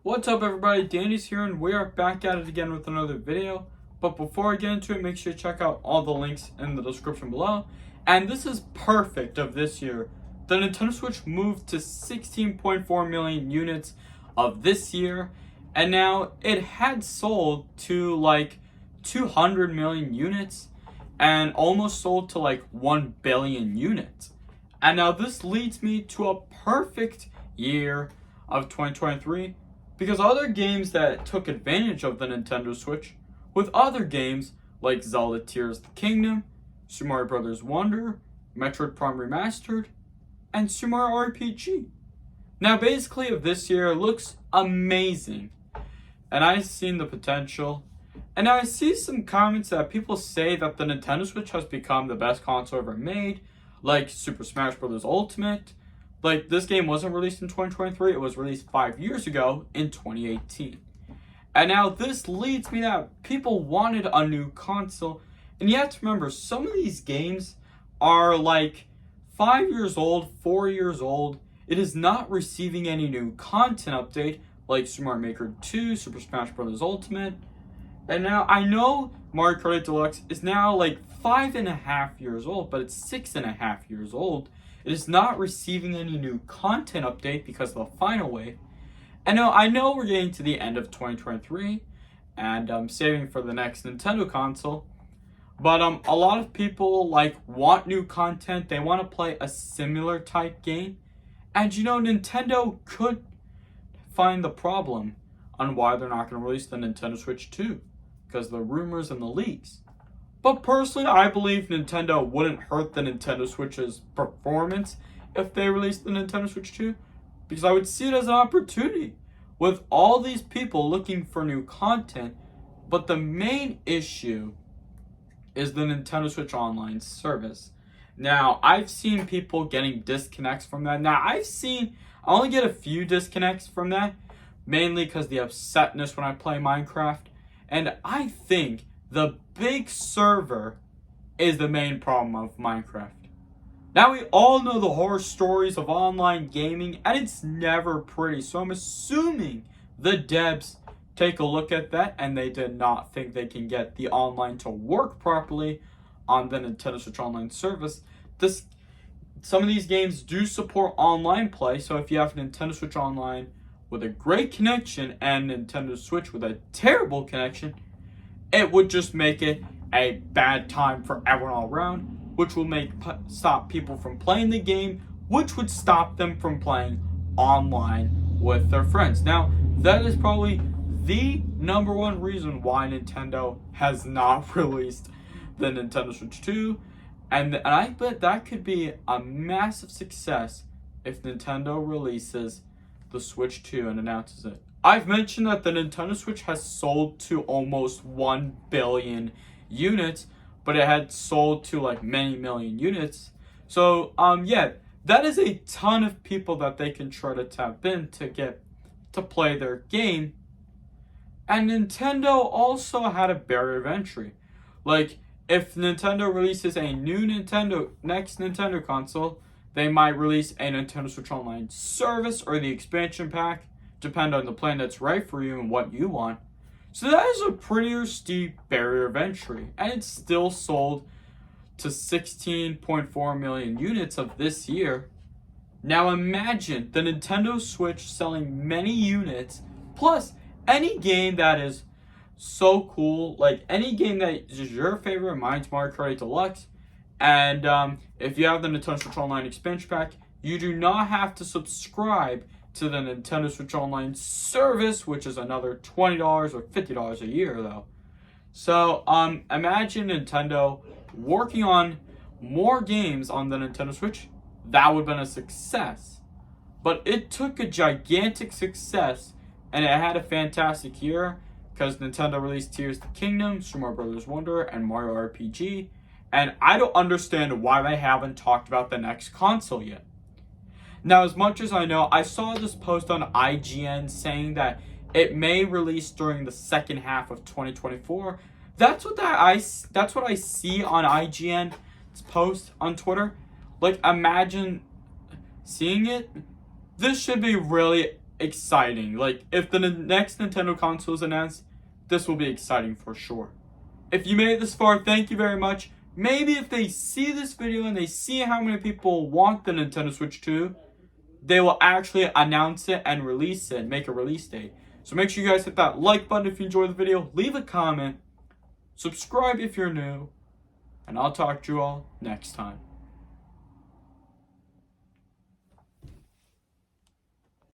What's up everybody, Danny's here and we are back at it again with another video. But before I get into it, make sure you check out all the links in the description below. And this is perfect of this year. The Nintendo Switch moved to 16.4 million units of this year. And now it had sold to like 200 million units and almost sold to like 1 billion units. And now this leads me to a perfect year of 2023. Because other games that took advantage of the Nintendo Switch, with other games like Zelda Tears the Kingdom, Super Mario Bros. Wonder, Metroid Prime Remastered, and Super Mario RPG. Now basically of this year, it looks amazing. And I've seen the potential. And now I see some comments that people say that the Nintendo Switch has become the best console ever made, like Super Smash Bros. Ultimate. Like, this game wasn't released in 2023, it was released 5 years ago in 2018. And now this leads me that people wanted a new console. And you have to remember, some of these games are like 5 years old, 4 years old. It is not receiving any new content update, like Super Mario Maker 2, Super Smash Bros. Ultimate. And now, I know Mario Kart 8 Deluxe is now like 5.5 years old, but it's 6.5 years old. It is not receiving any new content update because of the final wave. And now I know we're getting to the end of 2023 and I'm saving for the next Nintendo console. But a lot of people like want new content. They want to play a similar type game. And you know, Nintendo could find the problem on why they're not going to release the Nintendo Switch 2 because of the rumors and the leaks. But personally, I believe Nintendo wouldn't hurt the Nintendo Switch's performance if they released the Nintendo Switch 2, because I would see it as an opportunity with all these people looking for new content. But the main issue is the Nintendo Switch Online service. Now, I've seen people getting disconnects from that. Now, I only get a few disconnects from that, mainly because the upsetness when I play Minecraft. And I think the big server is the main problem of Minecraft. Now we all know the horror stories of online gaming and it's never pretty. So I'm assuming the devs take a look at that and they did not think they can get the online to work properly on the Nintendo Switch Online service. Some of these games do support online play. So if you have Nintendo Switch Online with a great connection and Nintendo Switch with a terrible connection, it would just make it a bad time for everyone all around, which will stop people from playing the game, which would stop them from playing online with their friends. Now, that is probably the number one reason why Nintendo has not released the Nintendo Switch 2. And I bet that could be a massive success if Nintendo releases the Switch 2 and announces it. I've mentioned that the Nintendo Switch has sold to almost 1 billion units, but it had sold to like many million units. So, yeah, that is a ton of people that they can try to tap in to get to play their game. And Nintendo also had a barrier of entry. Like, if Nintendo releases a new next Nintendo console, they might release a Nintendo Switch Online service or the expansion pack, depend on the plan that's right for you and what you want. So that is a pretty steep barrier of entry, and it's still sold to 16.4 million units of this year. Now imagine the Nintendo Switch selling many units, plus any game that is so cool, like any game that is your favorite. Mine's Mario Kart 8 Deluxe, and if you have the Nintendo Switch Online expansion pack, you do not have to subscribe to the Nintendo Switch Online service, which is another $20 or $50 a year though. So imagine Nintendo working on more games on the Nintendo Switch. That would have been a success. But it took a gigantic success and it had a fantastic year because Nintendo released Tears the Kingdom, Super Mario Bros. Wonder, and Mario RPG. And I don't understand why they haven't talked about the next console yet. Now, as much as I know, I saw this post on IGN saying that it may release during the second half of 2024. That's what I see on IGN's post on Twitter. Like, imagine seeing it. This should be really exciting. Like, if the next Nintendo console is announced, this will be exciting for sure. If you made it this far, thank you very much. Maybe if they see this video and they see how many people want the Nintendo Switch 2, they will actually announce it and release it, make a release date. So make sure you guys hit that like button if you enjoyed the video, leave a comment, subscribe if you're new, and I'll talk to you all next time.